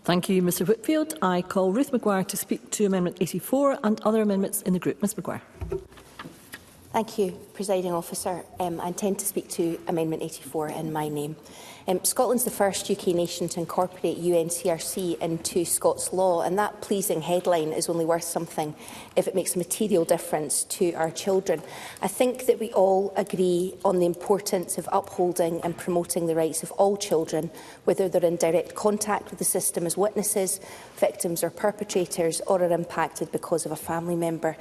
Thank you, Mr Whitfield. I call Ruth Maguire to speak to Amendment 84 and other amendments in the group. Ms Maguire. Thank you, Presiding Officer. I intend to speak to Amendment 84 in my name. Scotland's the first UK nation to incorporate UNCRC into Scots law, and that pleasing headline is only worth something if it makes a material difference to our children. I think that we all agree on the importance of upholding and promoting the rights of all children, whether they're in direct contact with the system as witnesses, victims or perpetrators, or are impacted because of a family member.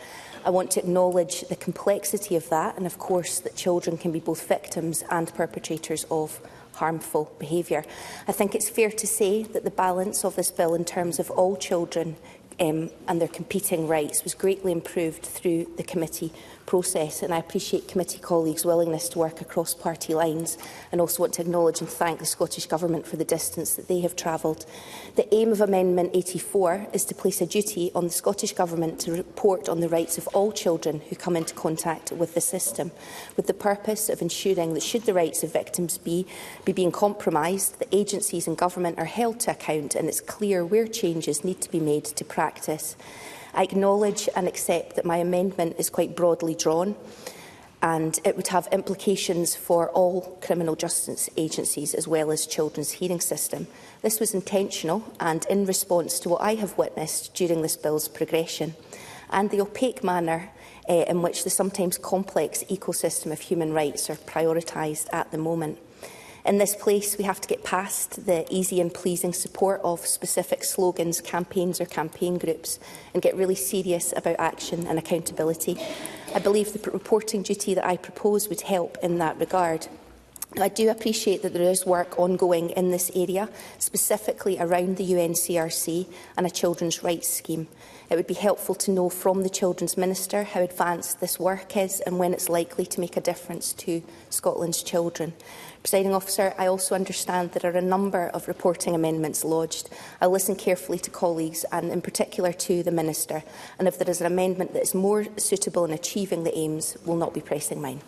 I want to acknowledge the complexity of that, and of course that children can be both victims and perpetrators of harmful behaviour. I think it's fair to say that the balance of this bill in terms of all children and their competing rights was greatly improved through the committee process, and I appreciate committee colleagues' willingness to work across party lines, and also want to acknowledge and thank the Scottish Government for the distance that they have travelled. The aim of Amendment 84 is to place a duty on the Scottish Government to report on the rights of all children who come into contact with the system, with the purpose of ensuring that should the rights of victims be being compromised, the agencies and government are held to account, and it's clear where changes need to be made to practice. I acknowledge and accept that my amendment is quite broadly drawn, and it would have implications for all criminal justice agencies as well as children's hearing system. This was intentional and in response to what I have witnessed during this bill's progression and the opaque manner in which the sometimes complex ecosystem of human rights are prioritised at the moment. In this place, we have to get past the easy and pleasing support of specific slogans, campaigns or campaign groups and get really serious about action and accountability. I believe the reporting duty that I propose would help in that regard. I do appreciate that there is work ongoing in this area, specifically around the UNCRC and a children's rights scheme. It would be helpful to know from the Children's Minister how advanced this work is and when it's likely to make a difference to Scotland's children. Presiding Officer, I also understand there are a number of reporting amendments lodged. I'll listen carefully to colleagues and in particular to the Minister, and if there is an amendment that is more suitable in achieving the aims, will not be pressing mine.